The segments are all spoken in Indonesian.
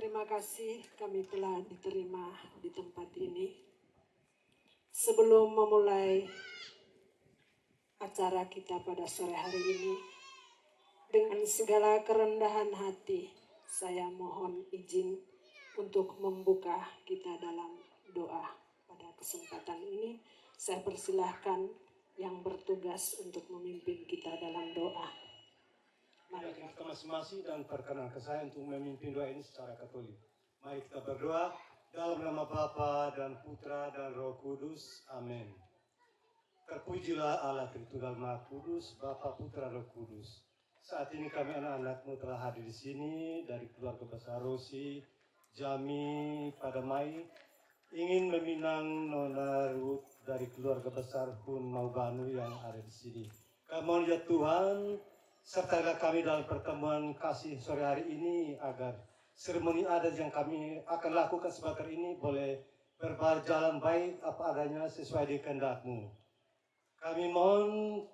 Terima kasih kami telah diterima di tempat ini. Sebelum memulai acara kita pada sore hari ini, dengan segala kerendahan hati, saya mohon izin untuk membuka kita dalam doa. Pada kesempatan ini, saya persilahkan yang bertugas untuk memimpin kita dalam doa. Mari kita masing-masing dan perkenankan saya untuk memimpin doa ini secara Katolik. Mari kita berdoa dalam nama Bapa dan Putra dan Roh Kudus. Amin. Terpujilah Allah Tritunggal Maha Kudus, Bapa, Putra, Roh Kudus. Saat ini kami anak-anakmu telah hadir di sini dari keluarga besar Rosi, Jami, Padamai, ingin meminang Nona Ruth dari keluarga besar Hun Maubanu yang ada di sini. Kami mohon ya Tuhan, sertalah kami dalam pertemuan kasih sore hari ini agar seremoni adat yang kami akan lakukan sebentar ini boleh berjalan baik apa adanya sesuai dengan kehendak-Mu. Kami mohon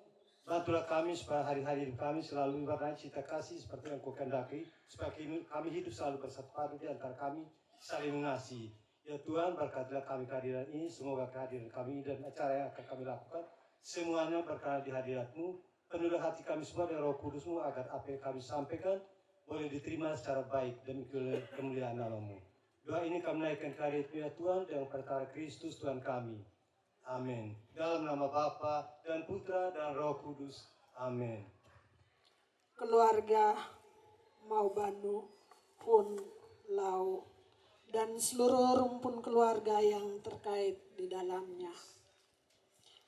bantulah kami supaya hari-hari kami selalu berwarna cita kasih seperti yang Kau kehendaki, supaya kami hidup selalu bersatu padu di antara kami, saling mengasihi. Ya Tuhan, berkatilah kami kehadiran ini, semoga kehadiran kami dan acara yang akan kami lakukan semuanya berkenan di hadirat-Mu. Penuhlah hati kami semua dengan Roh Kudus-Mu agar apa yang kami sampaikan boleh diterima secara baik demi kemuliaan nama-Mu. Doa ini kami naikkan kehadirat-Mu ya Tuhan dengan perkara Kristus Tuhan kami. Amin. Dalam nama Bapa dan Putra dan Roh Kudus. Amin. Keluarga Maubanu, Hun, Lau, dan seluruh rumpun keluarga yang terkait di dalamnya.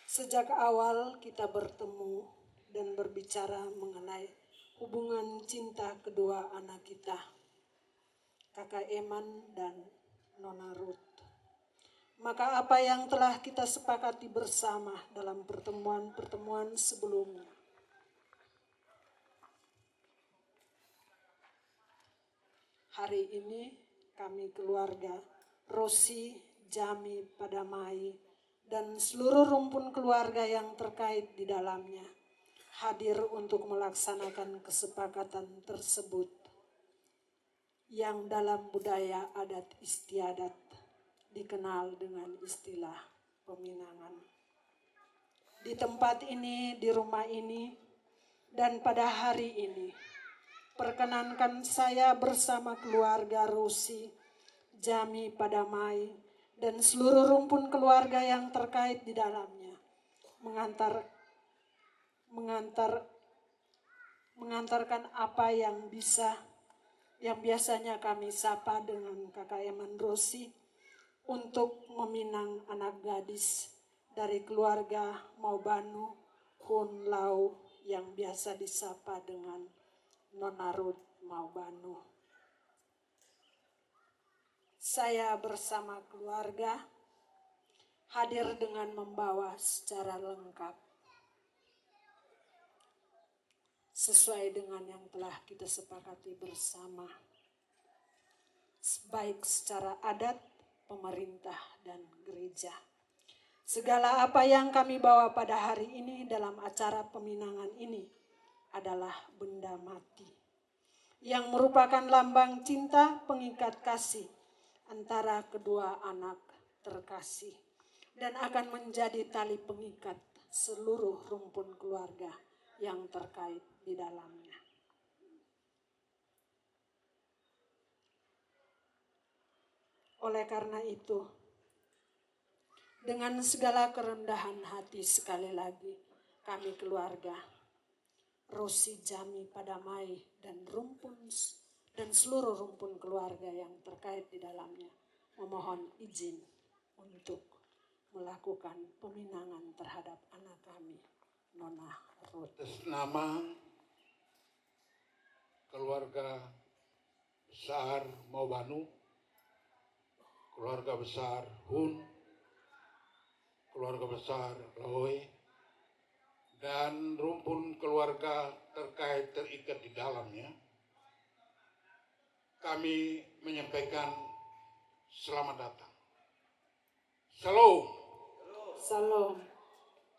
Sejak awal kita bertemu dan berbicara mengenai hubungan cinta kedua anak kita, Kakak Eman dan Nona Ruth. Maka apa yang telah kita sepakati bersama dalam pertemuan-pertemuan sebelumnya, hari ini kami keluarga Rosi, Jami, Padamai, dan seluruh rumpun keluarga yang terkait di dalamnya hadir untuk melaksanakan kesepakatan tersebut yang dalam budaya adat istiadat dikenal dengan istilah peminangan. Di tempat ini, di rumah ini, dan pada hari ini, perkenankan saya bersama keluarga Rosi, Jami, Padamai, dan seluruh rumpun keluarga yang terkait di dalamnya mengantarkan apa yang biasanya kami sapa dengan Kakak Eman Rosi untuk meminang anak gadis dari keluarga Maubanu, Hun Lau yang biasa disapa dengan Nona Ruth Maubanu. Saya bersama keluarga hadir dengan membawa secara lengkap sesuai dengan yang telah kita sepakati bersama, baik secara adat, pemerintah, dan gereja. Segala apa yang kami bawa pada hari ini dalam acara peminangan ini adalah benda mati, yang merupakan lambang cinta pengikat kasih antara kedua anak terkasih, dan akan menjadi tali pengikat seluruh rumpun keluarga yang terkait di dalamnya. Oleh karena itu, dengan segala kerendahan hati sekali lagi, kami keluarga Rosi, Jami, Padamai, dan seluruh rumpun keluarga yang terkait di dalamnya memohon izin untuk melakukan peminangan terhadap anak kami, Nona Ruth. Atas nama keluarga besar Maubanu, keluarga besar Hun, keluarga besar Laoi, dan rumpun keluarga terkait terikat di dalamnya, kami menyampaikan selamat datang. Shalom. Salam.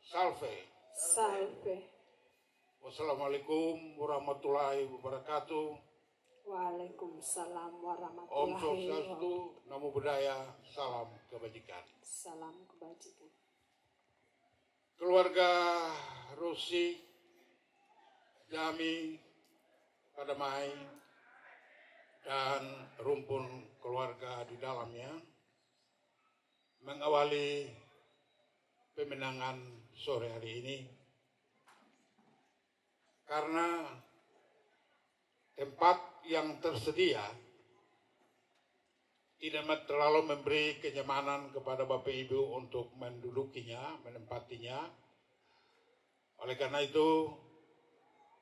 Salve. Salve. Wassalamualaikum warahmatullahi wabarakatuh. Waalaikumsalam Om warahmatullahi Swastiastu, wabarakatuh. Namo Buddhaya, salam kebajikan. Salam kebajikan. Keluarga Rusi, Jami, Padamai, dan rumpun keluarga di dalamnya mengawali pemenangan sore hari ini karena tempat yang tersedia tidak terlalu memberi kenyamanan kepada Bapak Ibu untuk mendudukinya, menempatinya. Oleh karena itu,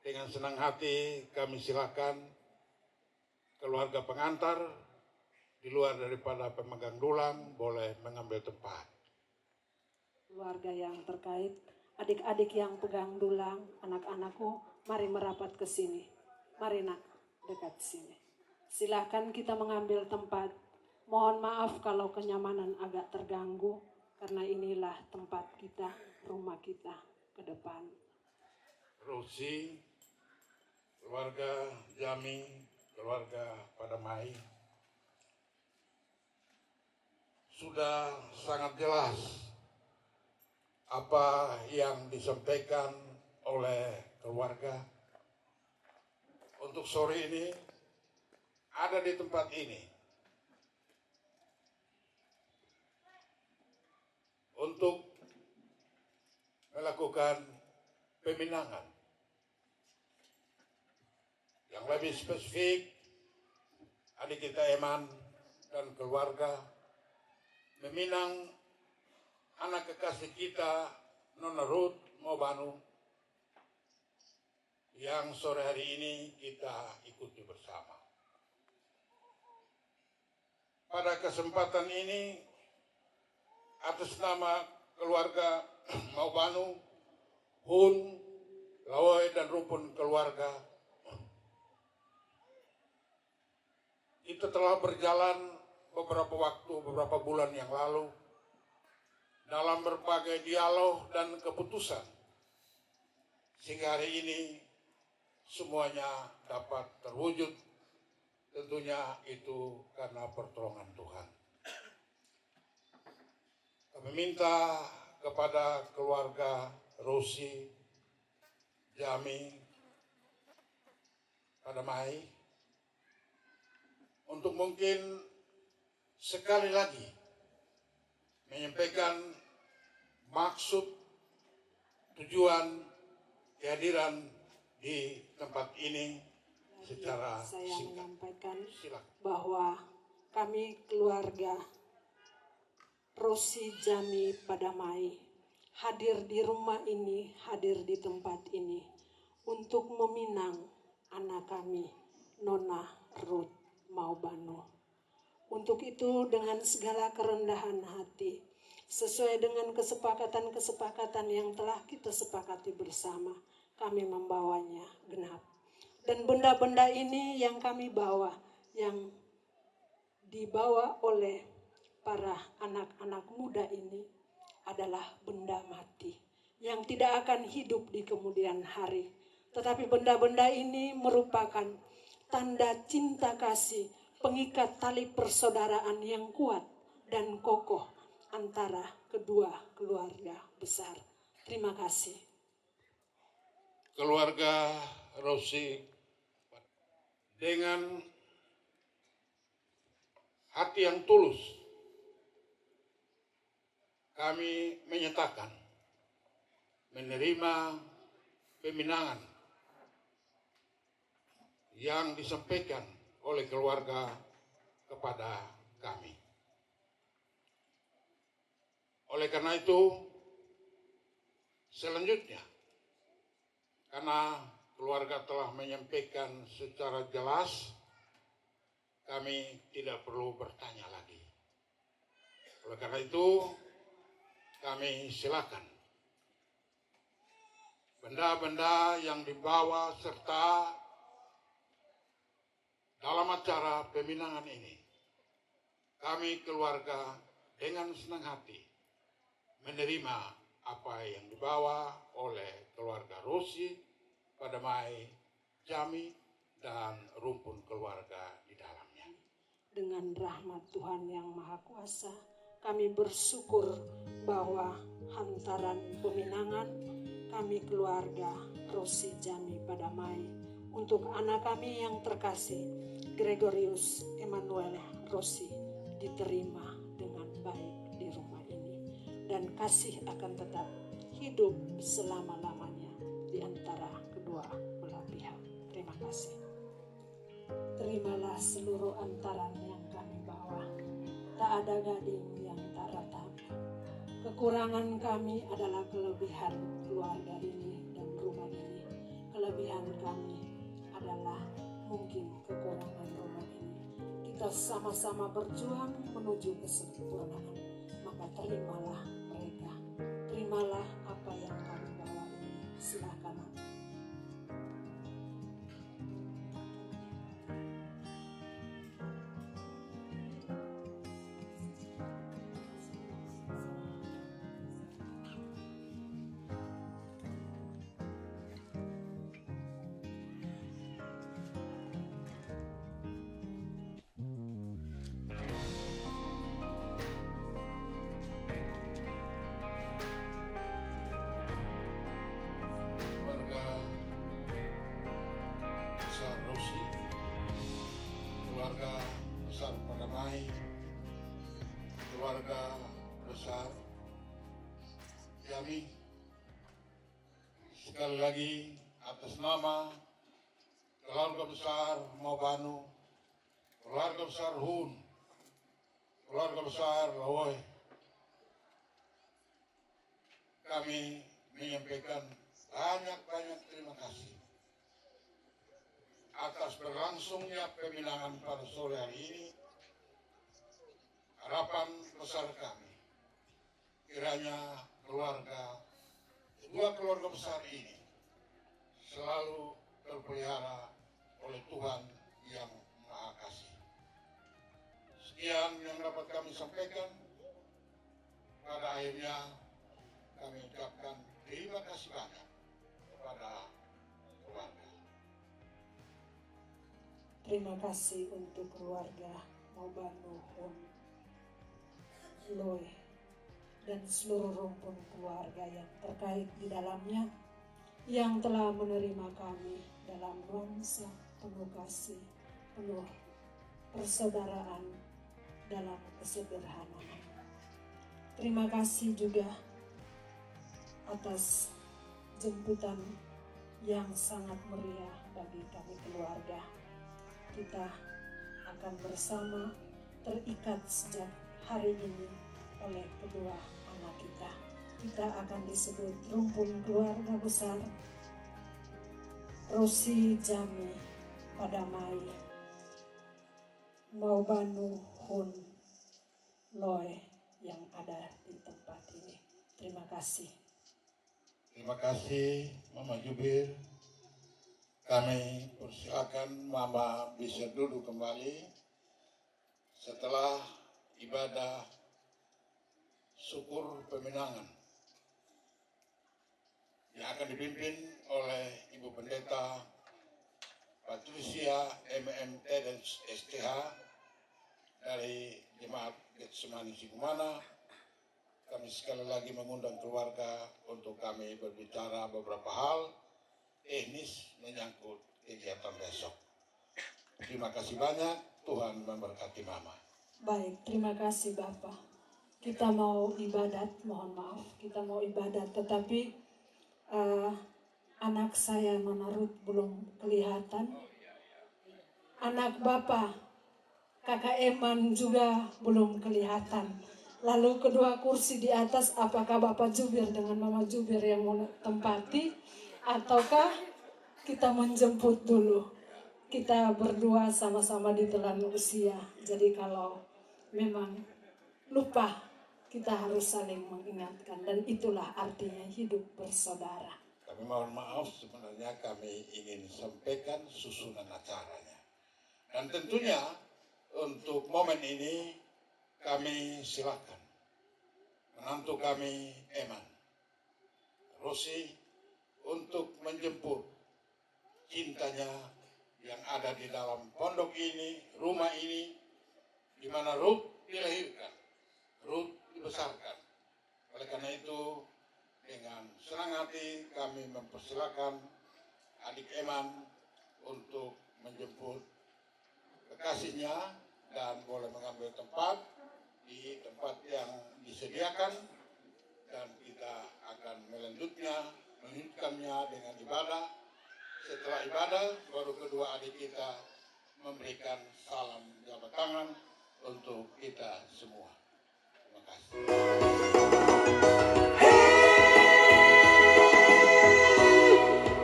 dengan senang hati kami silakan keluarga pengantar di luar daripada pemegang dulang boleh mengambil tempat. Keluarga yang terkait, adik-adik yang pegang dulang, anak-anakku, mari merapat ke sini. Mari nak, dekat sini. Silahkan kita mengambil tempat. Mohon maaf kalau kenyamanan agak terganggu, karena inilah tempat kita, rumah kita ke depan. Rusi, keluarga Jami, keluarga Padamai, sudah sangat jelas apa yang disampaikan oleh keluarga untuk sore ini ada di tempat ini untuk melakukan peminangan. Yang lebih spesifik, adik kita Eman dan keluarga meminang anak kekasih kita Nona Ruth Maubanu yang sore hari ini kita ikuti bersama. Pada kesempatan ini, atas nama keluarga Maubanu, Hun, Lawai dan rumpun keluarga, kita telah berjalan beberapa waktu, beberapa bulan yang lalu dalam berbagai dialog dan keputusan, sehingga hari ini semuanya dapat terwujud. Tentunya itu karena pertolongan Tuhan. Kami minta kepada keluarga Rusi, Jami, Padamai untuk mungkin sekali lagi menyampaikan maksud, tujuan, kehadiran di tempat ini secara saya singkat. menyampaikan Silakan. bahwa kami keluarga Rusi Jami Padamai hadir di rumah ini, hadir di tempat ini untuk meminang anak kami, Nona Ruth Maubanu. Untuk itu dengan segala kerendahan hati, sesuai dengan kesepakatan-kesepakatan yang telah kita sepakati bersama, kami membawanya genap. Dan benda-benda ini yang kami bawa, yang dibawa oleh para anak-anak muda ini adalah benda mati yang tidak akan hidup di kemudian hari. Tetapi benda-benda ini merupakan tanda cinta kasih, pengikat tali persaudaraan yang kuat dan kokoh antara kedua keluarga besar. Terima kasih. Keluarga Rosi, dengan hati yang tulus kami menyatakan menerima peminangan yang disampaikan oleh keluarga kepada kami. Oleh karena itu, selanjutnya, karena keluarga telah menyampaikan secara jelas, kami tidak perlu bertanya lagi. Oleh karena itu, kami silakan benda-benda yang dibawa serta dalam acara peminangan ini, kami keluarga dengan senang hati menerima apa yang dibawa oleh keluarga Rusi, Padamai, Jami, dan rumpun keluarga di dalamnya. Dengan rahmat Tuhan yang Maha Kuasa, kami bersyukur bahwa hantaran peminangan kami keluarga Rosi Jami Padamai untuk anak kami yang terkasih Gregorius Emmanuel Rosi diterima dengan baik di rumah ini dan kasih akan tetap hidup selama-lamanya di antara kedua belah pihak. Terima kasih. Terimalah seluruh antaran yang kami bawa. Tak ada gading yang tak ratapi. Kekurangan kami adalah kelebihan keluarga ini dan rumah ini. Kelebihan kami adalah mungkin kekurangan rumah ini. Kita sama-sama berjuang menuju kesempurnaan. Maka terimalah mereka. Terimalah apa yang kami bawa ini. Silakan. Keluarga besar Padamai, keluarga besar Jami, sekali lagi atas nama keluarga besar Mobanu, keluarga besar Hun, keluarga besar Lawoi, kami menyampaikan banyak terima kasih atas berlangsungnya peminangan pada sore hari ini. Harapan besar kami, kiranya dua keluarga besar ini selalu terpelihara oleh Tuhan yang Maha Kasih. Sekian yang dapat kami sampaikan. Pada akhirnya kami ucapkan terima kasih banyak kepada keluarga. Terima kasih untuk keluarga Mobanu Hun Loy dan seluruh rumpun keluarga yang terkait di dalamnya yang telah menerima kami dalam nuansa penuh kasih, penuh persaudaraan dalam kesederhanaan. Terima kasih juga atas jemputan yang sangat meriah bagi kami keluarga. Kita akan bersama terikat sejak hari ini oleh kedua anak kita. Kita akan disebut rumpun keluarga besar Rosi Jami Padamai Mobanu Hun Loy yang ada di tempat ini. Terima kasih. Terima kasih Mama Jubir. Kami persilakan Mama bisa duduk kembali setelah ibadah syukur peminangan yang akan dipimpin oleh Ibu Pendeta Patricia MMT dan STH dari Jemaat Getsemani Sikumana. Kami sekali lagi mengundang keluarga untuk kami berbicara beberapa hal teknis menyangkut kegiatan besok. Terima kasih banyak, Tuhan memberkati Mama. Baik, terima kasih Bapak. Kita mau ibadat, mohon maaf, kita mau ibadat, tetapi anak saya Manarut belum kelihatan. Anak Bapak, Kakak Eman juga belum kelihatan. Lalu kedua kursi di atas, apakah Bapak Jubir dengan Mama Jubir yang mau tempati, ataukah kita menjemput dulu? Kita berdua sama-sama ditelan usia. Jadi kalau memang lupa, kita harus saling mengingatkan. Dan itulah artinya hidup bersaudara. Kami mohon maaf, sebenarnya kami ingin sampaikan susunan acaranya. Dan tentunya untuk momen ini kami silakan menantu kami Eman Rosi untuk menjemput cintanya yang ada di dalam pondok ini, rumah ini, di mana Ruth dilahirkan, Ruth dibesarkan. Oleh karena itu, dengan senang hati kami mempersilakan adik Eman untuk menjemput kekasihnya dan boleh mengambil tempat di tempat yang disediakan, dan kita akan melanjutkannya dengan ibadah. Setelah ibadah, baru kedua adik kita memberikan salam jabat tangan untuk kita semua. Terima kasih.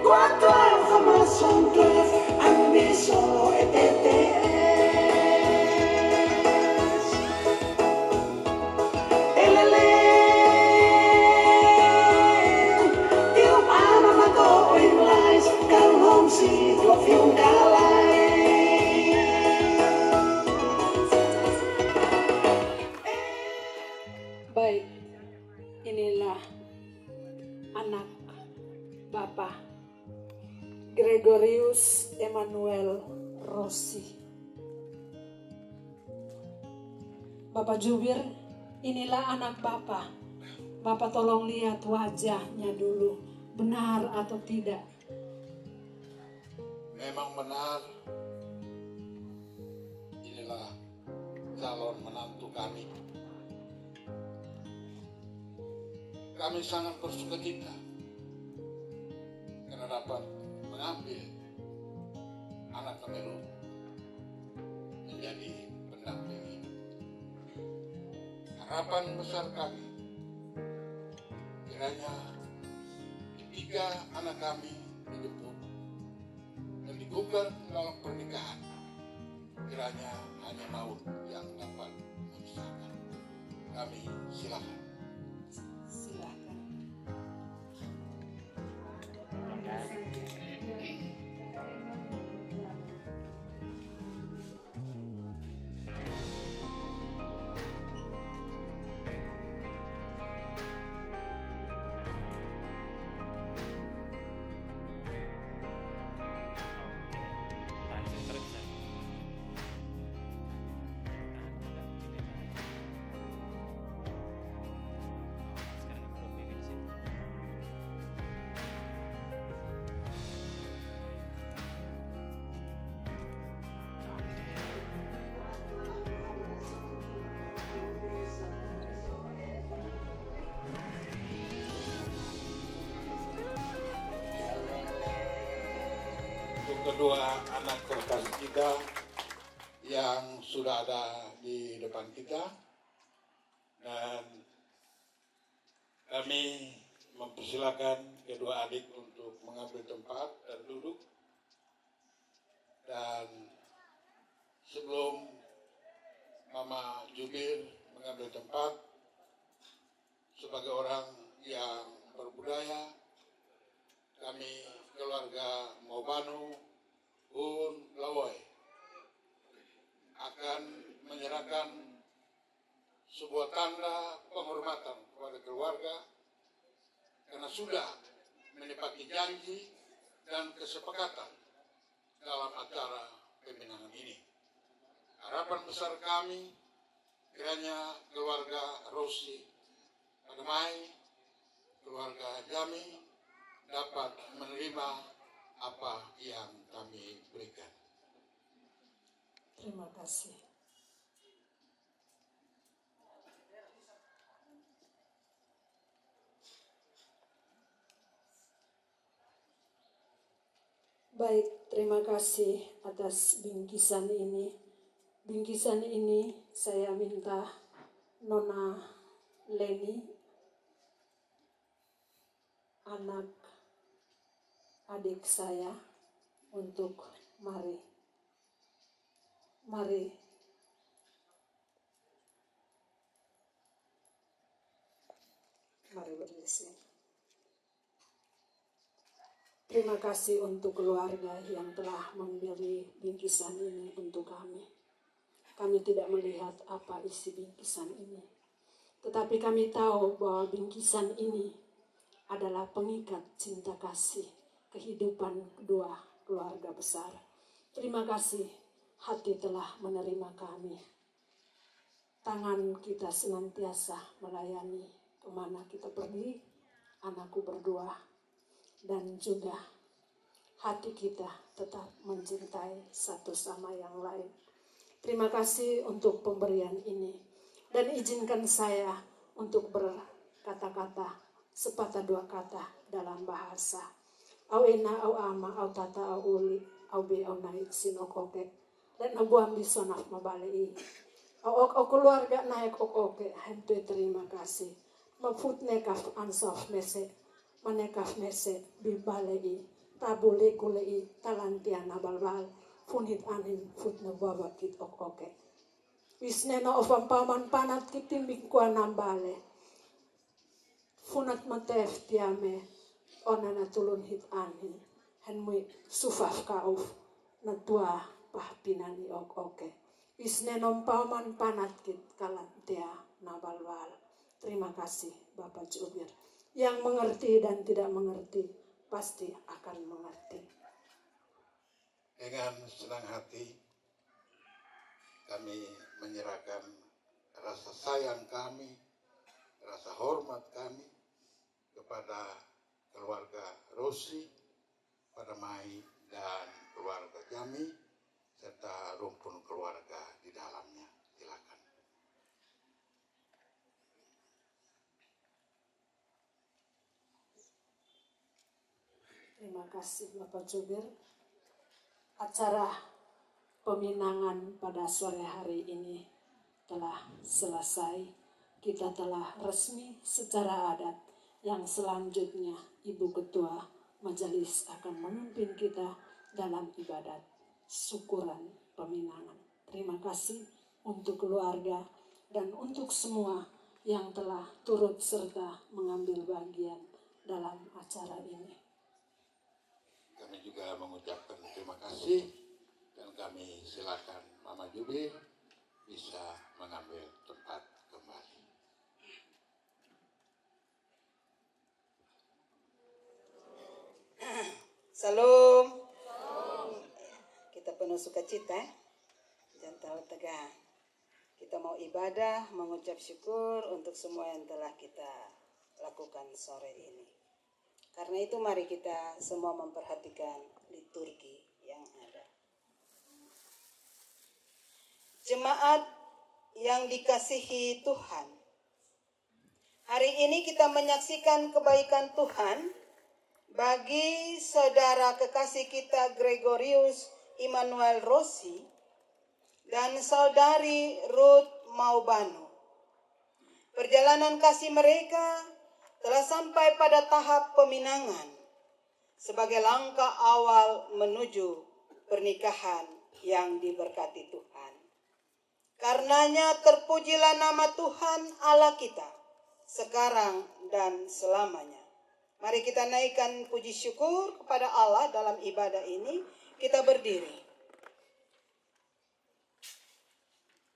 Quatro informação plus, ambição e TTS. Elele, eu amo na cor em lais, calom si trofium galai. Baik, inilah anak Bapak Gregorius Emmanuel Rossi. Bapak Jubir, inilah anak Bapak. Bapak tolong lihat wajahnya dulu, benar atau tidak? Memang benar, inilah calon menantu kami. Kami sangat bersukacita karena dapat mengambil anak kami Ruth menjadi pendamping hidup. Harapan besar kami kiranya ketika anak kami dijemput dan digugat dalam pernikahan, kiranya hanya maut yang dapat memisahkan. Kami silakan. Silakan. Kedua anak terkasih kita yang sudah ada di depan kita, dan kami mempersilakan kedua adik untuk mengambil tempat dan duduk. Dan sebelum Mama Jubir mengambil tempat, sebagai orang yang berbudaya, kami keluarga Mobanu Un Lawai akan menyerahkan sebuah tanda penghormatan kepada keluarga karena sudah menepati janji dan kesepakatan dalam acara peminangan ini. Harapan besar kami kiranya keluarga Rossi Pagemai, keluarga Jami dapat menerima apa yang kami berikan. Terima kasih. Baik, terima kasih atas bingkisan ini. Bingkisan ini saya minta Nona Leni, anak adik saya, untuk mari berdiri. Terima kasih untuk keluarga yang telah memberi bingkisan ini untuk kami. Kami tidak melihat apa isi bingkisan ini, tetapi kami tahu bahwa bingkisan ini adalah pengikat cinta kasih kehidupan kedua keluarga besar. Terima kasih hati telah menerima kami. Tangan kita senantiasa melayani kemana kita pergi, anakku berdua, dan juga hati kita tetap mencintai satu sama yang lain. Terima kasih untuk pemberian ini. Dan izinkan saya untuk berkata-kata sepatah dua kata dalam bahasa. Au ena, au ama, au tata, au uli, au be, au naik sinokoke. Dan abuam bisonaf mabalei. Au keluarga naik oke. Hente terima kasih. Mafut nekaf ansof mese. Manekaf mese bibalei. Tabule kulei talantiana balbal. Funit anin fut nabawa kit oke. Wisnena ofam paman panat kitimbing kuah nambale. Funat matef tiame. Onana tulun hit anin. Henmui sufaf kauf. Natua pahpinani oke. Wisnenom paman panat kit kalantia nabalwal. Terima kasih Bapak Jubir. Yang mengerti dan tidak mengerti pasti akan mengerti. Dengan senang hati kami menyerahkan rasa sayang kami, rasa hormat kami kepada keluarga Rosi, pada Mai dan keluarga Jami, serta rumpun keluarga di dalamnya. Silakan. Terima kasih Bapak Jubir. Acara peminangan pada sore hari ini telah selesai. Kita telah resmi secara adat. Yang selanjutnya Ibu Ketua Majelis akan memimpin kita dalam ibadat syukuran peminangan. Terima kasih untuk keluarga dan untuk semua yang telah turut serta mengambil bagian dalam acara ini. Kami juga mengucapkan terima kasih dan kami silakan Mama Jubir bisa mengambil tempat kembali. Salam. Kita penuh sukacita, jantan tegah. Kita mau ibadah, mengucap syukur untuk semua yang telah kita lakukan sore ini. Karena itu mari kita semua memperhatikan liturgi yang ada. Jemaat yang dikasihi Tuhan, hari ini kita menyaksikan kebaikan Tuhan bagi saudara kekasih kita Gregorius Immanuel Rossi dan saudari Ruth Maubanu. Perjalanan kasih mereka telah sampai pada tahap peminangan sebagai langkah awal menuju pernikahan yang diberkati Tuhan. Karenanya terpujilah nama Tuhan Allah kita sekarang dan selamanya. Mari kita naikkan puji syukur kepada Allah dalam ibadah ini. Kita berdiri.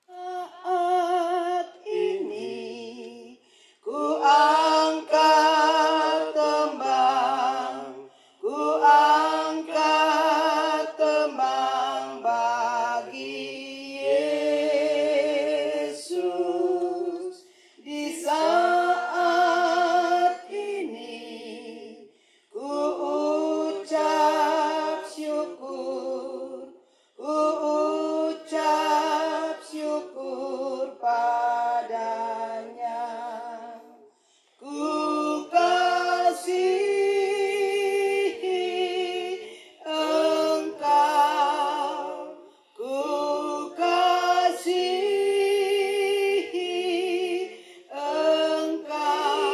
Saat ini ku angkat tembang, ku angkat tembang bagi Yesus. Di saat ini ku ucap syukur, ku ucap syukur padanya. Ku kasihi Engkau, ku kasihi Engkau,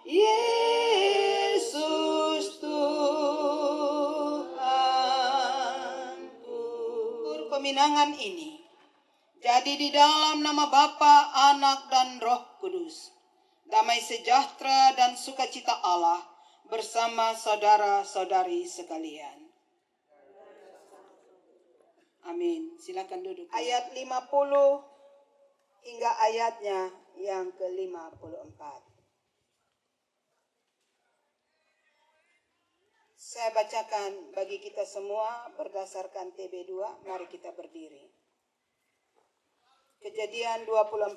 Yesus Tuhanku. Peminangan ini jadi di dalam nama Bapa, Anak, dan Roh Kudus. Damai sejahtera dan sukacita Allah bersama saudara-saudari sekalian. Amin. Silakan duduk. Ayat 50 hingga ayatnya yang ke-54. Saya bacakan bagi kita semua berdasarkan TB2, mari kita berdiri. Kejadian 24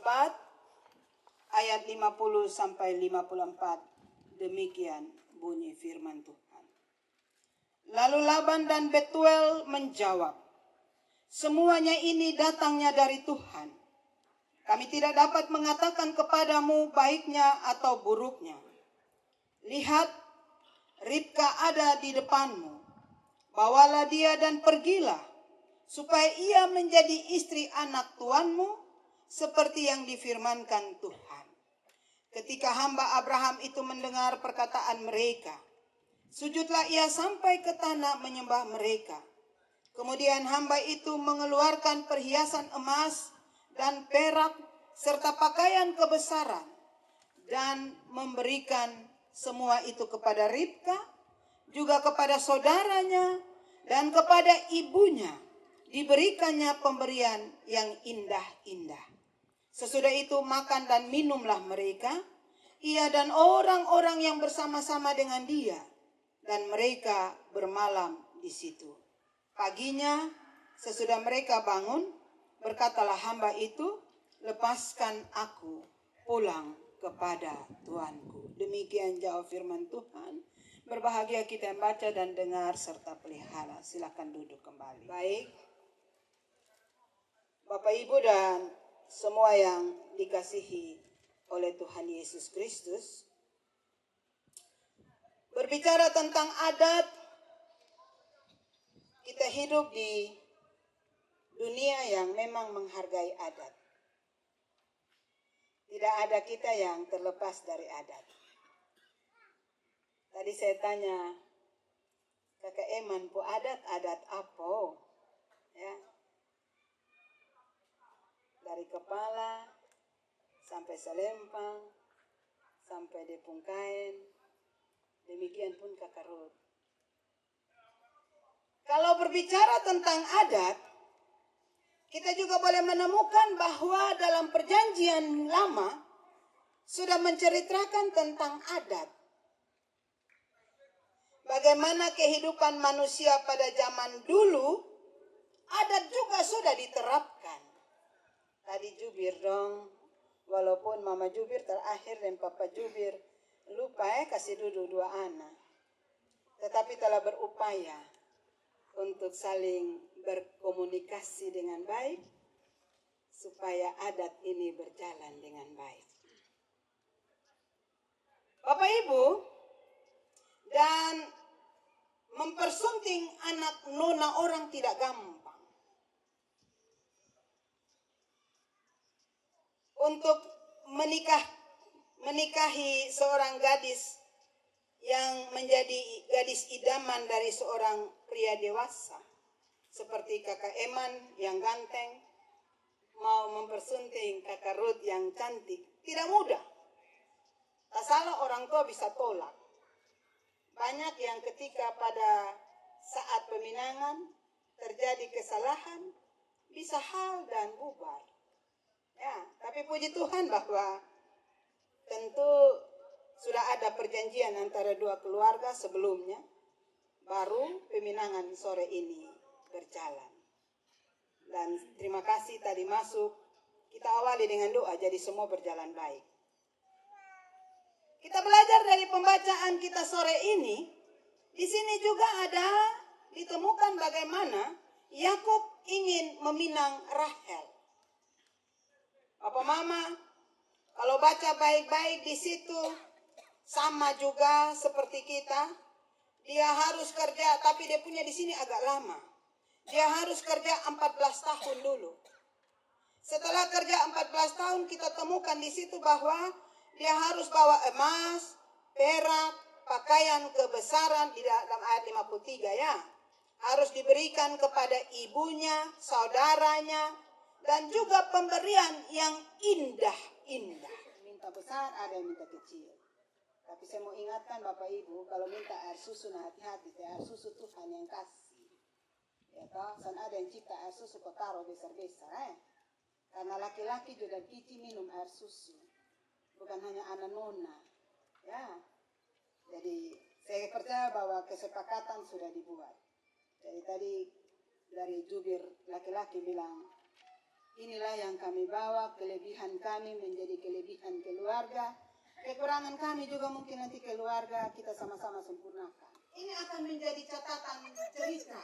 ayat 50 sampai 54. Demikian bunyi firman Tuhan. Lalu Laban dan Betuel menjawab, semuanya ini datangnya dari Tuhan. Kami tidak dapat mengatakan kepadamu baiknya atau buruknya. Lihat, Ribka ada di depanmu. Bawalah dia dan pergilah, supaya ia menjadi istri anak tuanmu, seperti yang difirmankan Tuhan. Ketika hamba Abraham itu mendengar perkataan mereka, sujudlah ia sampai ke tanah menyembah mereka. Kemudian hamba itu mengeluarkan perhiasan emas dan perak serta pakaian kebesaran dan memberikan semua itu kepada Ribka, juga kepada saudaranya dan kepada ibunya. Diberikannya pemberian yang indah-indah. Sesudah itu makan dan minumlah mereka, ia dan orang-orang yang bersama-sama dengan dia, dan mereka bermalam di situ. Paginya, sesudah mereka bangun, berkatalah hamba itu, lepaskan aku pulang kepada Tuanku. Demikian jawab firman Tuhan. Berbahagia kita yang baca dan dengar serta pelihara. Silakan duduk kembali. Baik. Bapak Ibu dan semua yang dikasihi oleh Tuhan Yesus Kristus, berbicara tentang adat, kita hidup di dunia yang memang menghargai adat. Tidak ada kita yang terlepas dari adat. Tadi saya tanya, Kakak Eman, po adat apa? Ya. Dari kepala sampai selempang, sampai depung kain, demikian pun Kakak Ruth. Kalau berbicara tentang adat, kita juga boleh menemukan bahwa dalam perjanjian lama sudah menceritakan tentang adat. Bagaimana kehidupan manusia pada zaman dulu, adat juga sudah diterapkan. Tadi jubir dong, walaupun Mama Jubir terakhir dan Papa Jubir lupa kasih duduk 2 anak. Tetapi telah berupaya untuk saling berkomunikasi dengan baik, supaya adat ini berjalan dengan baik. Bapak Ibu, dan mempersunting anak nona orang tidak gampang. Untuk menikahi seorang gadis yang menjadi gadis idaman dari seorang pria dewasa, seperti Kakak Eman yang ganteng, mau mempersunting Kakak Ruth yang cantik, tidak mudah. Tak salah orang tua bisa tolak. Banyak yang ketika pada saat peminangan terjadi kesalahan, bisa hal dan bubar. Ya, tapi puji Tuhan bahwa tentu sudah ada perjanjian antara 2 keluarga sebelumnya, baru peminangan sore ini berjalan. Dan terima kasih tadi masuk, kita awali dengan doa jadi semua berjalan baik. Kita belajar dari pembacaan kita sore ini, di sini juga ada ditemukan bagaimana Yakub ingin meminang Rahel. Apa Mama, kalau baca baik-baik di situ sama juga seperti kita, dia harus kerja, tapi dia punya di sini agak lama. Dia harus kerja 14 tahun dulu. Setelah kerja 14 tahun kita temukan di situ bahwa dia harus bawa emas, perak, pakaian kebesaran di dalam ayat 53 ya. Harus diberikan kepada ibunya, saudaranya, dan juga pemberian yang indah-indah. Minta besar, ada yang minta kecil. Tapi saya mau ingatkan Bapak Ibu, kalau minta air susu, nah hati-hati, air susu Tuhan yang kasih. Ya toh, san ada yang cipta air susu kok taruh besar-besar. Karena laki-laki juga kici minum air susu. Bukan hanya anak nona. Ya. Jadi Saya percaya bahwa kesepakatan sudah dibuat. Jadi tadi dari jubir laki-laki bilang, inilah yang kami bawa, kelebihan kami menjadi kelebihan keluarga. Kekurangan kami juga mungkin nanti keluarga kita sama-sama sempurnakan. Ini akan menjadi catatan cerita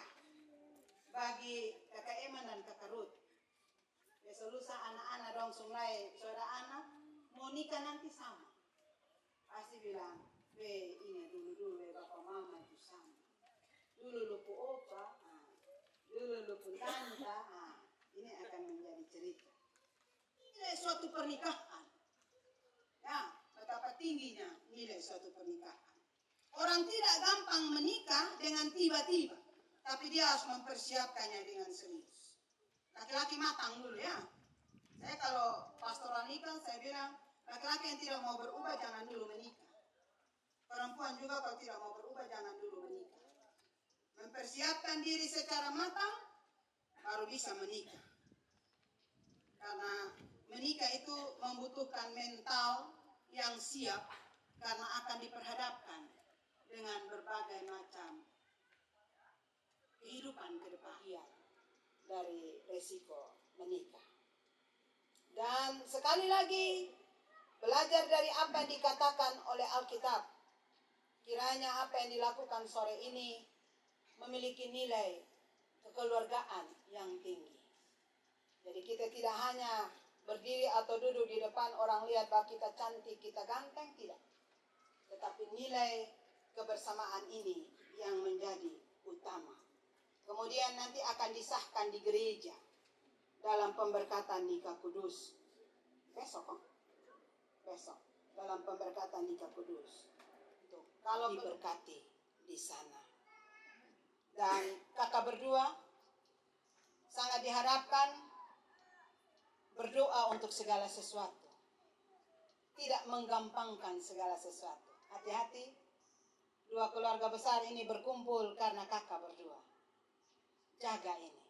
bagi kakak Eman dan kakak Ruth. Besok lusa anak-anak dong sungai saudara anak mau nikah nanti sama. Pasti bilang, ini dulu bapak mama itu sama. Dulu lupu opa, dulu lupu tante, ini akan menjadi cerita. Nilai suatu pernikahan. Ya, betapa tingginya nilai suatu pernikahan. Orang tidak gampang menikah dengan tiba-tiba, tapi dia harus mempersiapkannya dengan serius. Laki-laki matang dulu ya. Saya kalau pastoral nikah, saya bilang, laki-laki yang tidak mau berubah jangan dulu menikah. Perempuan juga kalau tidak mau berubah jangan dulu menikah. Mempersiapkan diri secara matang, baru bisa menikah. Karena menikah itu membutuhkan mental yang siap, karena akan diperhadapkan dengan berbagai macam kehidupan ke depan dari resiko menikah. Dan sekali lagi, belajar dari apa yang dikatakan oleh Alkitab. Kiranya apa yang dilakukan sore ini memiliki nilai kekeluargaan yang tinggi. Jadi kita tidak hanya berdiri atau duduk di depan orang lihat bahwa kita cantik, kita ganteng, tidak. Tetapi nilai kebersamaan ini yang menjadi utama. Kemudian nanti akan disahkan di gereja dalam pemberkatan nikah kudus. Besok dalam pemberkatan nikah kudus. Kalau diberkati di sana. Dan kakak berdua sangat diharapkan berdoa untuk segala sesuatu. Tidak menggampangkan segala sesuatu. Hati-hati, dua keluarga besar ini berkumpul karena kakak berdua. Jaga ini.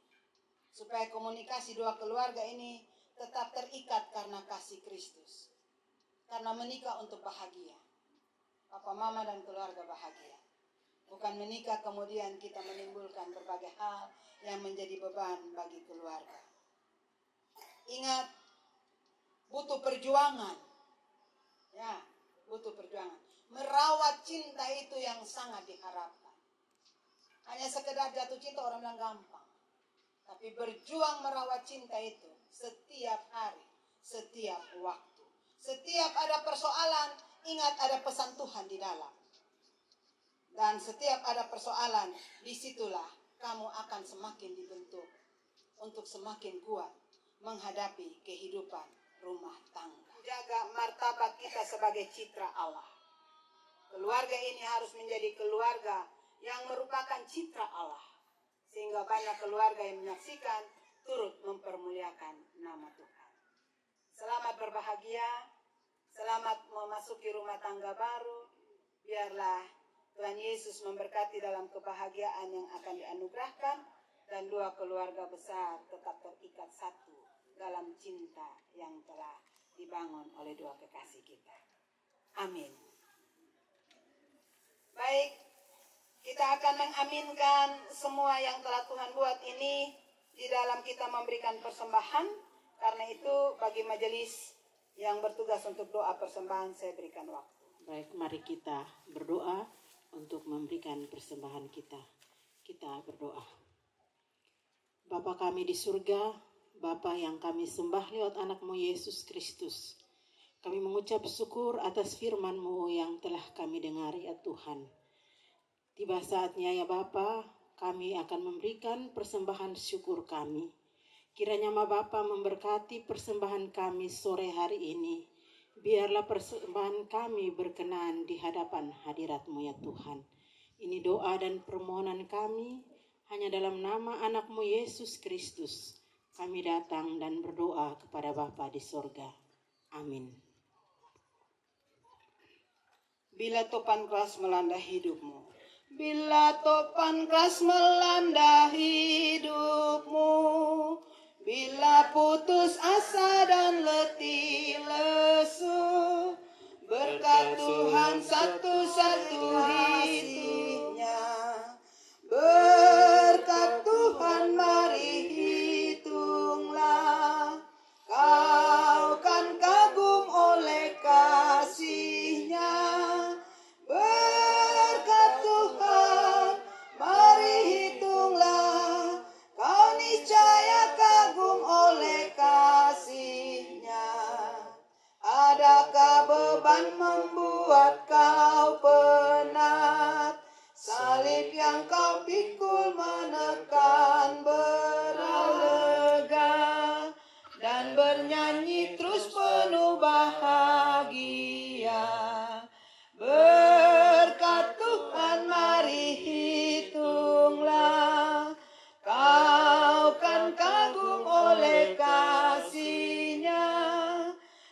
Supaya komunikasi dua keluarga ini tetap terikat karena kasih Kristus. Karena menikah untuk bahagia. Papa, mama, dan keluarga bahagia. Bukan menikah kemudian kita menimbulkan berbagai hal yang menjadi beban bagi keluarga. Ingat, butuh perjuangan. Ya, butuh perjuangan. Merawat cinta itu yang sangat diharapkan. Hanya sekedar jatuh cinta orang bilang gampang. Tapi berjuang merawat cinta itu setiap hari, setiap waktu. Setiap ada persoalan, ingat ada pesan Tuhan di dalam. Dan setiap ada persoalan, disitulah kamu akan semakin dibentuk untuk semakin kuat menghadapi kehidupan rumah tangga. Jaga martabat kita sebagai citra Allah. Keluarga ini harus menjadi keluarga yang merupakan citra Allah. Sehingga banyak keluarga yang menyaksikan turut mempermuliakan nama Tuhan. Selamat berbahagia, selamat memasuki rumah tangga baru. Biarlah Tuhan Yesus memberkati dalam kebahagiaan yang akan dianugerahkan dan dua keluarga besar tetap terikat satu dalam cinta yang telah dibangun oleh dua kekasih kita. Amin. Baik, kita akan mengaminkan semua yang telah Tuhan buat ini di dalam kita memberikan persembahan. Karena itu bagi majelis yang bertugas untuk doa persembahan saya berikan waktu. Baik, mari kita berdoa untuk memberikan persembahan kita. Kita berdoa. Bapa kami di surga, Bapa yang kami sembah lewat anak-Mu Yesus Kristus. Kami mengucap syukur atas firman-Mu yang telah kami dengar ya Tuhan. Tiba saatnya ya Bapa, kami akan memberikan persembahan syukur kami. Kiranya Ma Bapa memberkati persembahan kami sore hari ini. Biarlah persembahan kami berkenan di hadapan hadirat-Mu ya Tuhan. Ini doa dan permohonan kami hanya dalam nama anak-Mu Yesus Kristus. Kami datang dan berdoa kepada Bapa di sorga. Amin. Bila topan keras melanda hidupmu, bila topan keras melanda hidupmu, bila putus asa dan letih lesu, berkat Tuhan satu-satu hidup membuat kau penat. Salib yang kau pikul menekan beralega, dan bernyanyi terus penuh bahagia. Berkat Tuhan mari hitunglah, kau kan kagum oleh kasih-Nya.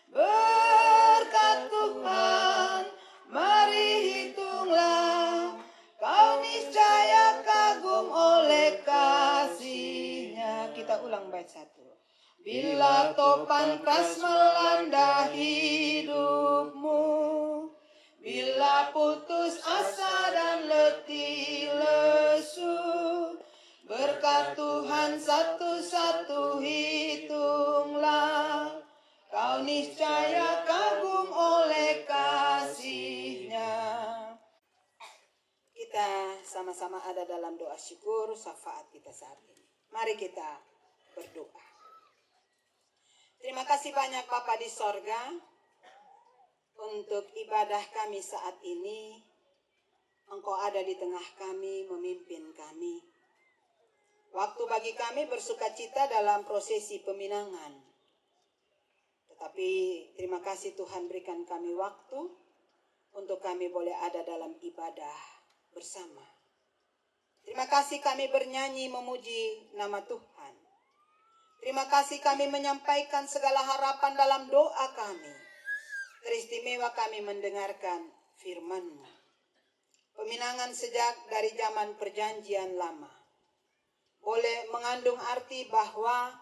Berkat Tuhan mari hitunglah, kau niscaya kagum oleh kasih-Nya. Kita ulang bait 1. Bila topan keras melanda hidupmu, bila putus asa dan letih lesu, berkat Tuhan satu-satu hitunglah, kau niscaya kagum oleh kasih-Nya. Kita sama-sama ada dalam doa syukur syafaat kita saat ini. Mari kita berdoa. Terima kasih banyak Bapa di sorga untuk ibadah kami saat ini. Engkau ada di tengah kami, memimpin kami. Waktu bagi kami bersuka cita dalam prosesi peminangan. Tetapi terima kasih Tuhan berikan kami waktu untuk kami boleh ada dalam ibadah bersama. Terima kasih kami bernyanyi memuji nama Tuhan. Terima kasih kami menyampaikan segala harapan dalam doa kami. Teristimewa kami mendengarkan firman-Mu. Peminangan sejak dari zaman perjanjian lama boleh mengandung arti bahwa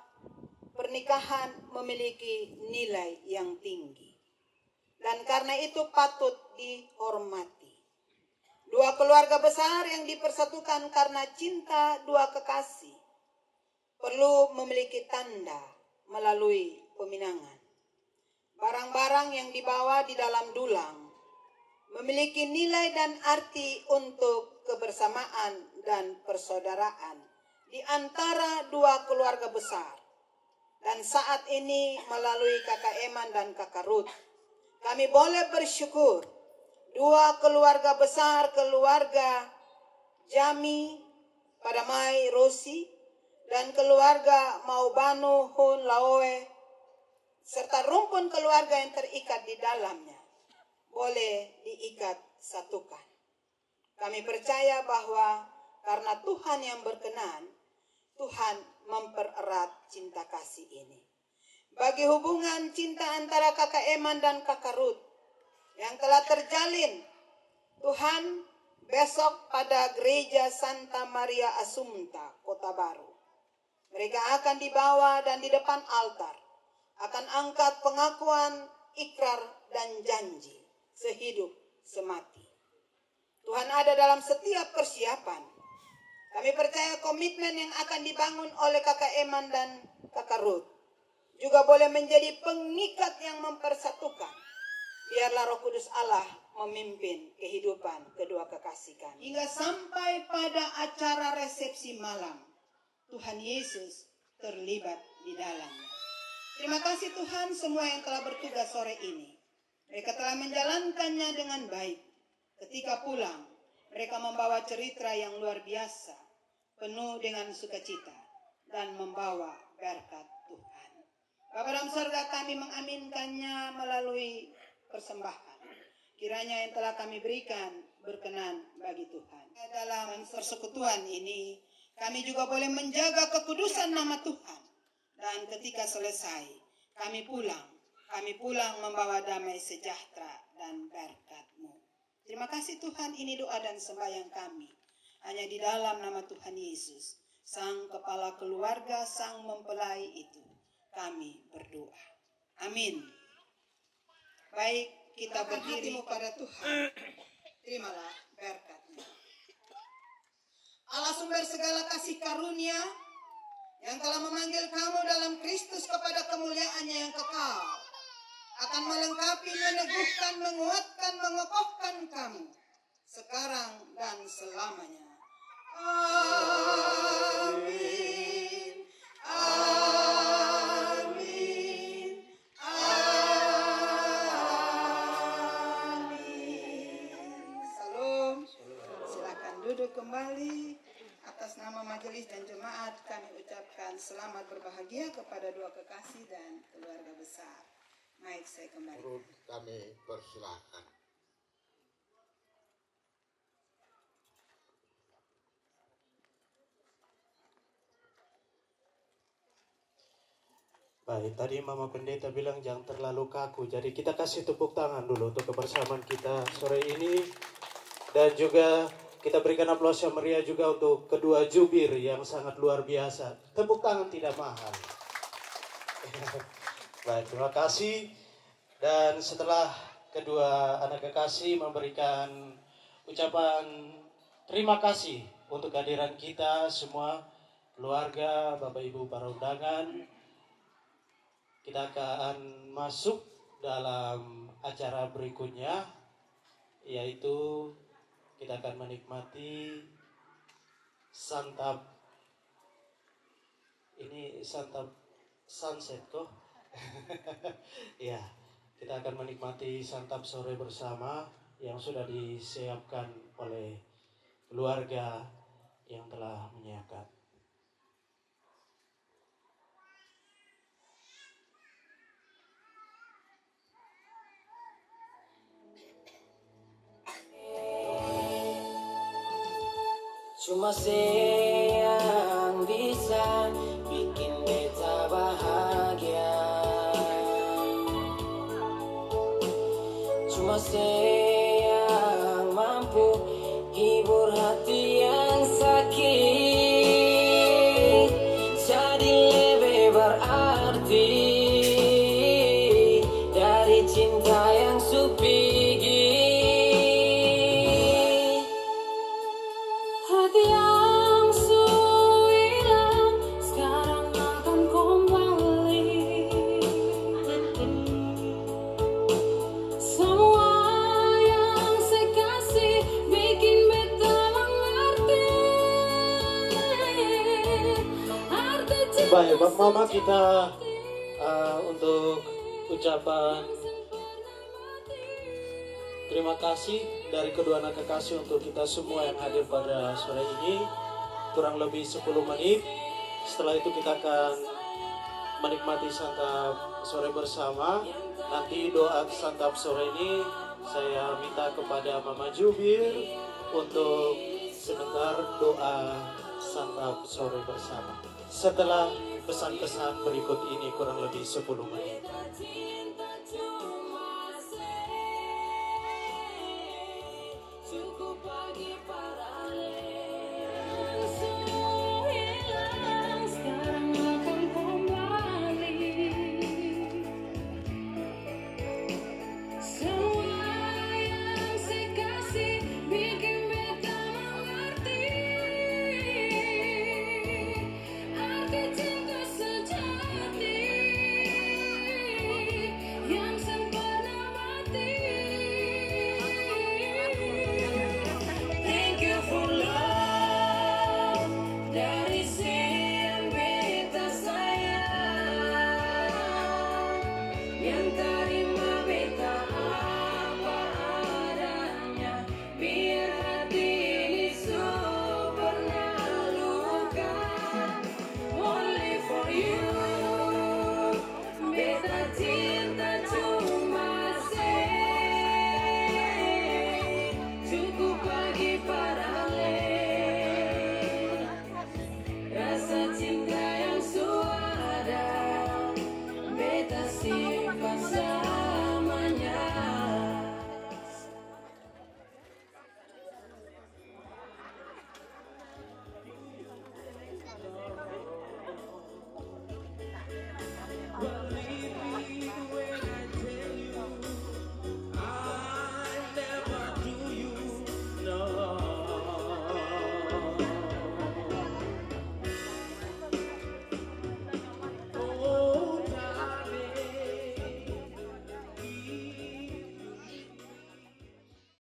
pernikahan memiliki nilai yang tinggi. Dan karena itu patut dihormati. Dua keluarga besar yang dipersatukan karena cinta dua kekasih perlu memiliki tanda melalui peminangan. Barang-barang yang dibawa di dalam dulang memiliki nilai dan arti untuk kebersamaan dan persaudaraan di antara dua keluarga besar. Dan saat ini melalui Kakak Eman dan Kakak Ruth, kami boleh bersyukur dua keluarga besar, keluarga Jami Padamai Rosi dan keluarga Maubanu Hun Laoe, serta rumpun keluarga yang terikat di dalamnya, boleh diikat satukan. Kami percaya bahwa karena Tuhan yang berkenan, Tuhan mempererat cinta kasih ini. Bagi hubungan cinta antara Kakak Eman dan Kakak Ruth yang telah terjalin, Tuhan besok pada gereja Santa Maria Assumpta, Kota Baru, mereka akan dibawa dan di depan altar akan angkat pengakuan, ikrar, dan janji sehidup semati. Tuhan ada dalam setiap persiapan. Kami percaya komitmen yang akan dibangun oleh Kakak Eman dan Kakak Ruth juga boleh menjadi pengikat yang mempersatukan. Biarlah Roh Kudus Allah memimpin kehidupan kedua kekasih kami. Hingga sampai pada acara resepsi malam, Tuhan Yesus terlibat di dalamnya. Terima kasih Tuhan semua yang telah bertugas sore ini. Mereka telah menjalankannya dengan baik. Ketika pulang, mereka membawa cerita yang luar biasa, penuh dengan sukacita, dan membawa berkat Tuhan. Bapa dalam surga, kami mengaminkannya melalui persembahan. Kiranya yang telah kami berikan berkenan bagi Tuhan. Dalam persekutuan ini, kami juga boleh menjaga kekudusan nama Tuhan. Dan ketika selesai, kami pulang membawa damai sejahtera dan berkat-Mu. Terima kasih Tuhan, ini doa dan sembahyang kami. Hanya di dalam nama Tuhan Yesus, Sang Kepala Keluarga, Sang Mempelai itu, kami berdoa. Amin. Baik, kita berdiri pada Tuhan. Terimalah berkat-Nya. Allah sumber segala kasih karunia, yang telah memanggil kamu dalam Kristus kepada kemuliaan-Nya yang kekal, akan melengkapi, meneguhkan, menguatkan, mengokohkan kamu sekarang dan selamanya. Amin. Amin. Amin. duduk kembali. Atas nama majelis dan jemaat kami ucapkan selamat berbahagia kepada dua kekasih dan keluarga besar. Baik, saya kembali. Turut kami persilahkan. Baik, tadi Mama Pendeta bilang jangan terlalu kaku. Jadi kita kasih tepuk tangan dulu untuk kebersamaan kita sore ini. Dan juga kita berikan aplaus yang meriah juga untuk kedua jubir yang sangat luar biasa. Tepuk tangan tidak mahal. Baik, terima kasih. Dan setelah kedua anak kekasih memberikan ucapan terima kasih untuk kehadiran kita semua, keluarga, Bapak Ibu para undangan, kita akan masuk dalam acara berikutnya, yaitu kita akan menikmati santap. Ini santap sunset kok. Ya, kita akan menikmati santap sore bersama yang sudah disiapkan oleh keluarga yang telah menyiapkan. Cuma yang bisa bikin beta bahagia. Cuma yang mampu hibur hati yang sakit. Jadi lebih berarti dari cinta yang sepi. Baik, Mama, kita untuk ucapan terima kasih dari kedua anak kekasih untuk kita semua yang hadir pada sore ini, kurang lebih 10 menit. Setelah itu kita akan menikmati santap sore bersama. Nanti doa santap sore ini saya minta kepada Mama Jubir untuk sebentar doa santap sore bersama. Setelah pesan-pesan berikut ini kurang lebih 10 menit.